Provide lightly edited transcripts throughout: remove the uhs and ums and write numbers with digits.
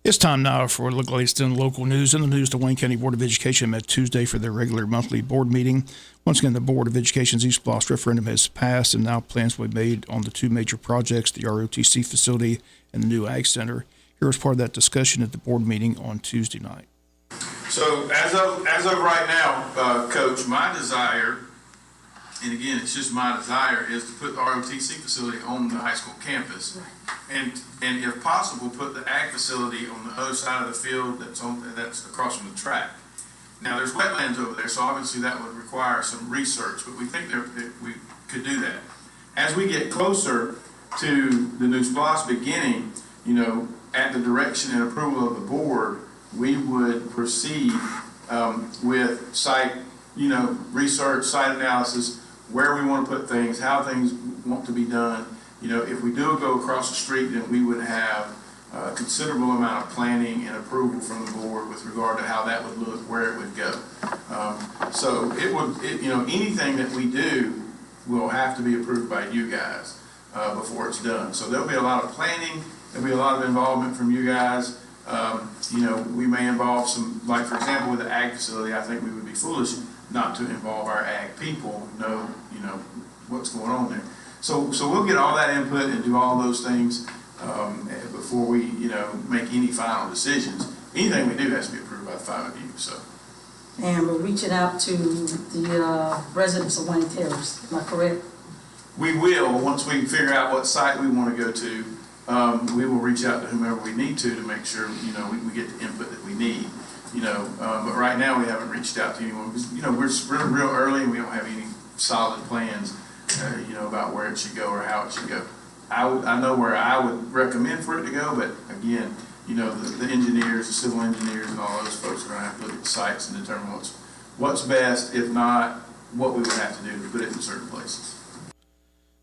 It's time now for the latest in local news. In the news, the Wayne County Board of Education met Tuesday for their regular monthly board meeting. Once again, the Board of Education's East Bluffs referendum has passed, and now plans will be made on the two major projects, the ROTC facility and the new Ag Center. Here was part of that discussion at the board meeting on Tuesday night. So as of right now, Coach, my desire, and again, it's just my desire, is to put the ROTC facility on the high school campus. And if possible, put the ag facility on the other side of the field that's across from the track. Now, there's wetlands over there, so obviously that would require some research, but we think that we could do that. As we get closer to the new SPLOST beginning, at the direction and approval of the board, we would proceed with site, research, site analysis, where we want to put things, how things want to be done. If we do go across the street, then we would have a considerable amount of planning and approval from the board with regard to how that would look, where it would go. So anything that we do will have to be approved by you guys before it's done. So there'll be a lot of planning, there'll be a lot of involvement from you guys. We may involve some, like for example, with the ag facility, I think we would be foolish not to involve our ag people, know what's going on there. So we'll get all that input and do all those things before we, make any final decisions. Anything we do has to be approved by the five of you. So. And we're reaching out to the residents of Wayne Terrace. Am I correct? We will, once we figure out what site we want to go to. We will reach out to whomever we need to make sure we get the input that we need. But right now we haven't reached out to anyone because we're real early and we don't have any solid plans. About where it should go or how it should go. I know where I would recommend for it to go, but again, the engineers, the civil engineers, and all those folks are going to have to look at the sites and determine what's best. If not, what we would have to do to put it in certain places.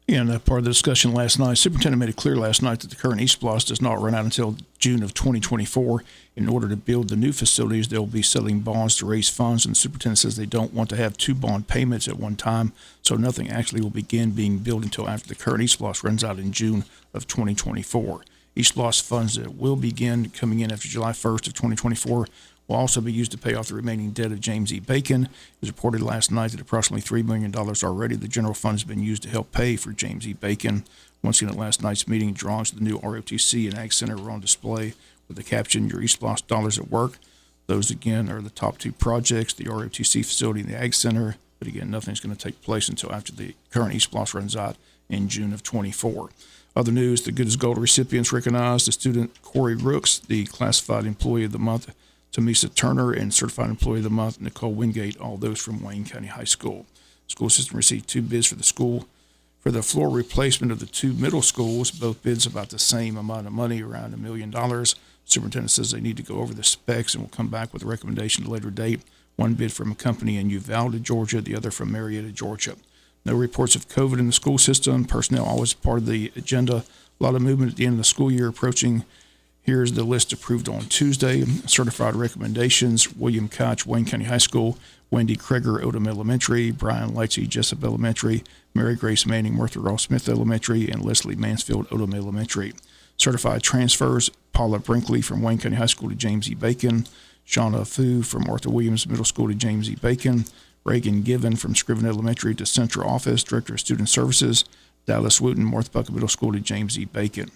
And part of the discussion last night, Superintendent made it clear last night that the current East Bluffs does not run out until June of 2024. In order to build the new facilities, they'll be selling bonds to raise funds, and the superintendent says they don't want to have two bond payments at one time, so nothing actually will begin being built until after the current East Bluffs runs out in June of 2024. East Bluffs funds that will begin coming in after July 1st of 2024 will also be used to pay off the remaining debt of James E. Bacon. It was reported last night that approximately $3 million already the general fund has been used to help pay for James E. Bacon. Once again, at last night's meeting, drawings of the new ROTC and Ag Center were on display with the caption, "Your East Bluffs dollars at work." Those, again, are the top two projects, the ROTC facility and the Ag Center. But again, nothing's going to take place until after the current East Bluffs runs out in June of 24. Other news, the Good as Gold recipients recognized the student Corey Rooks, the Classified Employee of the Month Tamisa Turner, and Certified Employee of the Month Nicole Wingate, all those from Wayne County High School. School system received two bids for the floor replacement of the two middle schools. Both bids about the same amount of money, around $1 million. Superintendent says they need to go over the specs and will come back with a recommendation at a later date. One bid from a company in Uvalde, Georgia, the other from Marietta, Georgia. No reports of COVID in the school system. Personnel always part of the agenda. A lot of movement at the end of the school year approaching. Here's the list approved on Tuesday. Certified recommendations: William Koch, Wayne County High School; Wendy Kreger, Odom Elementary; Brian Lightsey, Jesup Elementary; Mary Grace Manning, Martha Ross Smith Elementary; and Leslie Mansfield, Odom Elementary. Certified transfers: Paula Brinkley from Wayne County High School to James E. Bacon; Shauna Fu from Martha Williams Middle School to James E. Bacon; Reagan Given from Scriven Elementary to Central Office, Director of Student Services; Dallas Wooten, North Bucket Middle School to James E. Bacon.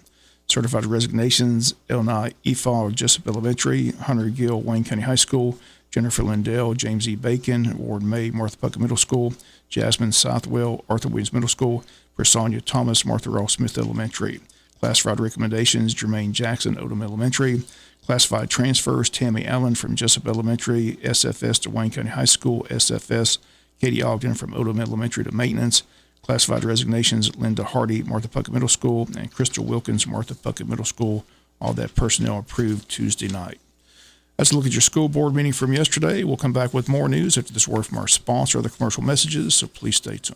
Certified resignations: Elna Efal, Jesup Elementary; Hunter Gill, Wayne County High School; Jennifer Lindell, James E. Bacon; Ward May, Martha Bucket Middle School; Jasmine Southwell, Arthur Williams Middle School; Persania Thomas, Martha Ross Smith Elementary. Classified recommendations: Jermaine Jackson, Odom Elementary. Classified transfers: Tammy Allen from Jesup Elementary, SFS to Wayne County High School, SFS; Katie Ogden from Odom Elementary to Maintenance. Classified resignations: Linda Hardy, Martha Puckett Middle School, and Crystal Wilkins, Martha Puckett Middle School. All that personnel approved Tuesday night. Let's look at your school board meeting from yesterday. We'll come back with more news after this word from our sponsor or the commercial messages, so please stay tuned.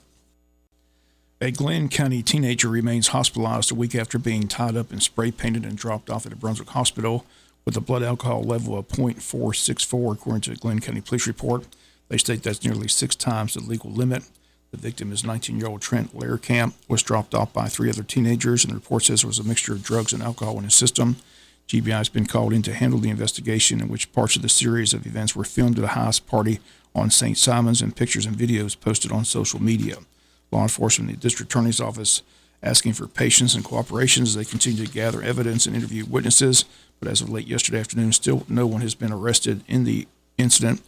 A Glenn County teenager remains hospitalized a week after being tied up and spray painted and dropped off at a Brunswick hospital with a blood alcohol level of .464, according to a Glenn County police report. They state that's nearly 6 times the legal limit. The victim is 19-year-old Trent Lehrkamp, was dropped off by 3 other teenagers, and the report says there was a mixture of drugs and alcohol in his system. GBI has been called in to handle the investigation, in which parts of the series of events were filmed at a house party on St. Simon's and pictures and videos posted on social media. Law enforcement in the district attorney's office asking for patience and cooperation as they continue to gather evidence and interview witnesses. But as of late yesterday afternoon, still no one has been arrested in the incident.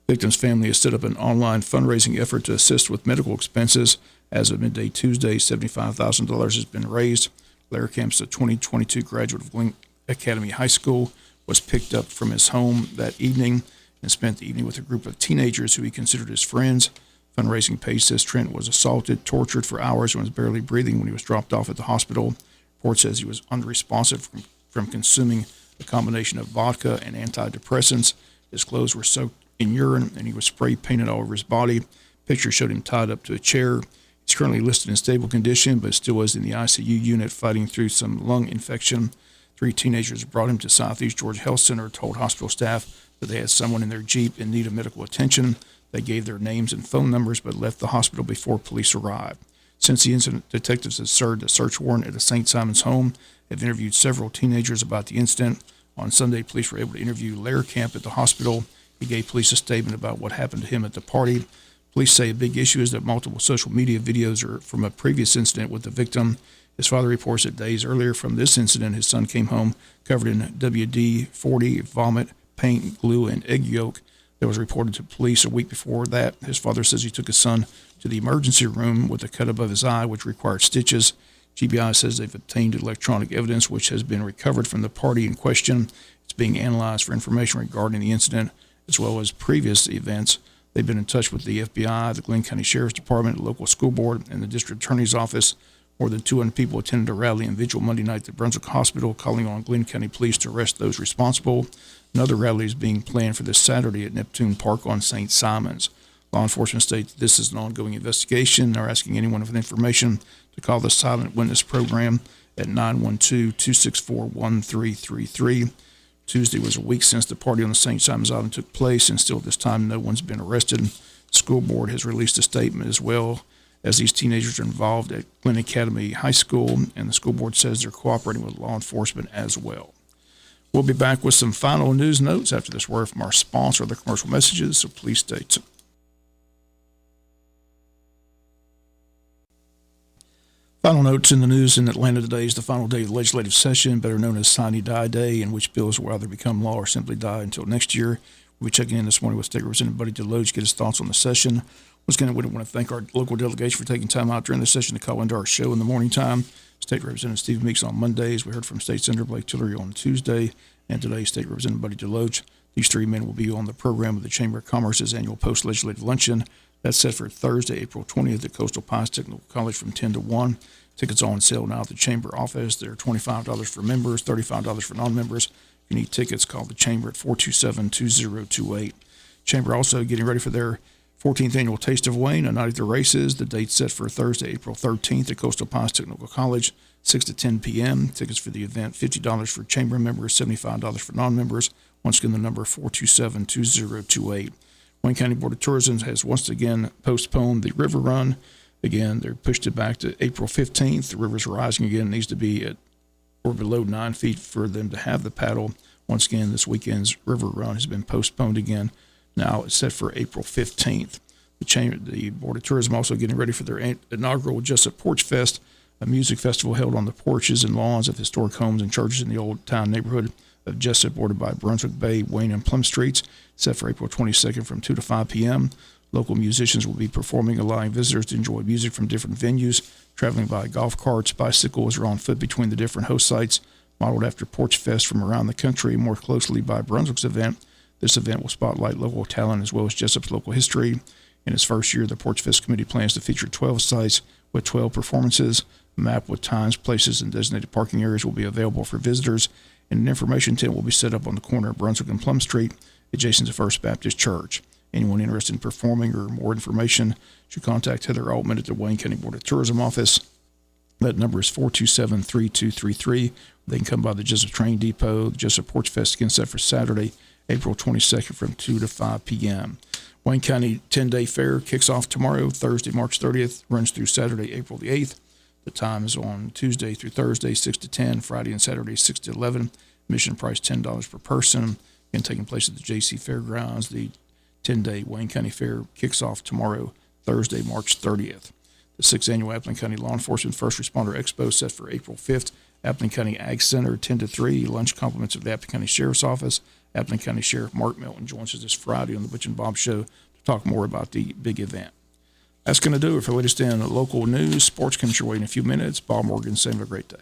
Victim's family has set up an online fundraising effort to assist with medical expenses. As of midday Tuesday, $75,000 has been raised. Larry Camps, a 2022 graduate of Glen Academy High School, was picked up from his home that evening and spent the evening with a group of teenagers who he considered his friends. Fundraising page says Trent was assaulted, tortured for hours, and was barely breathing when he was dropped off at the hospital. Report says he was unresponsive from consuming a combination of vodka and antidepressants. His clothes were soaked in urine, and he was spray painted all over his body. Pictures showed him tied up to a chair. He's currently listed in stable condition, but still is in the ICU unit fighting through some lung infection. 3 teenagers brought him to Southeast Georgia Health Center, told hospital staff that they had someone in their Jeep in need of medical attention. They gave their names and phone numbers, but left the hospital before police arrived. Since the incident, detectives have served a search warrant at a St. Simon's home, have interviewed several teenagers about the incident. On Sunday, police were able to interview Lair Camp at the hospital. He gave police a statement about what happened to him at the party. Police say a big issue is that multiple social media videos are from a previous incident with the victim. His father reports that days earlier from this incident, his son came home covered in WD-40, vomit, paint, glue, and egg yolk. That was reported to police a week before that. His father says he took his son to the emergency room with a cut above his eye, which required stitches. GBI says they've obtained electronic evidence, which has been recovered from the party in question. It's being analyzed for information regarding the incident, as well as previous events. They've been in touch with the FBI, the Glenn County Sheriff's Department, the local school board, and the district attorney's office. More than 200 people attended a rally and vigil Monday night at Brunswick Hospital, calling on Glenn County Police to arrest those responsible. Another rally is being planned for this Saturday at Neptune Park on St. Simon's. Law enforcement states this is an ongoing investigation. They're asking anyone with information to call the Silent Witness Program at 912-264-1333. Tuesday was a week since the party on the St. Simon's Island took place, and still at this time no one's been arrested. The school board has released a statement as well, as these teenagers are involved at Glen Academy High School, and the school board says they're cooperating with law enforcement as well. We'll be back with some final news notes after this word from our sponsor, the commercial messages, so please stay tuned. Final notes in the news in Atlanta today is the final day of the legislative session, better known as Sine Die Day, in which bills will either become law or simply die until next year. We'll be checking in this morning with State Representative Buddy Deloge to get his thoughts on the session. Once again, we want to thank our local delegation for taking time out during the session to call into our show in the morning time. State Representative Steve Meeks on Mondays. We heard from State Senator Blake Tillery on Tuesday, and today State Representative Buddy Deloge. These 3 men will be on the program of the Chamber of Commerce's annual post-legislative luncheon. That's set for Thursday, April 20th at Coastal Pines Technical College from 10 to 1. Tickets are on sale now at the Chamber office. They're $25 for members, $35 for non-members. If you need tickets, call the Chamber at 427-2028. Chamber also getting ready for their 14th Annual Taste of Wayne, a night at the races. The date's set for Thursday, April 13th at Coastal Pines Technical College, 6 to 10 p.m. Tickets for the event, $50 for Chamber members, $75 for non-members. Once again, the number 427-2028. Wayne County Board of Tourism has once again postponed the River Run. Again, they're pushed it back to April 15th. The river's rising again. It needs to be at or below 9 feet for them to have the paddle. Once again, this weekend's River Run has been postponed again. Now it's set for April 15th. The Board of Tourism also getting ready for their inaugural Jesup Porch Fest, a music festival held on the porches and lawns of historic homes and churches in the Old Town neighborhood of Jesup, bordered by Brunswick Bay, Wayne, and Plum Streets, set for April 22nd from 2 to 5 p.m. Local musicians will be performing, allowing visitors to enjoy music from different venues, traveling by golf carts, bicycles, or on foot between the different host sites, modeled after Porch Fest from around the country, more closely by Brunswick's event. This event will spotlight local talent as well as Jesup's local history. In its first year, the Porch Fest Committee plans to feature 12 sites with 12 performances. A map with times, places, and designated parking areas will be available for visitors, and an information tent will be set up on the corner of Brunswick and Plum Street, adjacent to First Baptist Church. Anyone interested in performing or more information should contact Heather Altman at the Wayne County Board of Tourism office. That number is 427-3233. They can come by the Jesup Train Depot. The Jesup Porch Fest again set for Saturday, April 22nd from 2 to 5 p.m. Wayne County 10-day fair kicks off tomorrow, Thursday, March 30th, runs through Saturday, April the 8th. The time is on Tuesday through Thursday, 6 to 10, Friday and Saturday, 6 to 11. Admission price $10 per person. Again, taking place at the JC Fairgrounds. The 10-day Wayne County Fair kicks off tomorrow, Thursday, March 30th. The 6th Annual Appling County Law Enforcement First Responder Expo set for April 5th. Appling County Ag Center, 10 to 3. Lunch compliments of the Appling County Sheriff's Office. Appling County Sheriff Mark Milton joins us this Friday on the Butch and Bob Show to talk more about the big event. That's going to do it for the latest in local news. Sports comes your way in a few minutes. Bob Morgan, saying have a great day.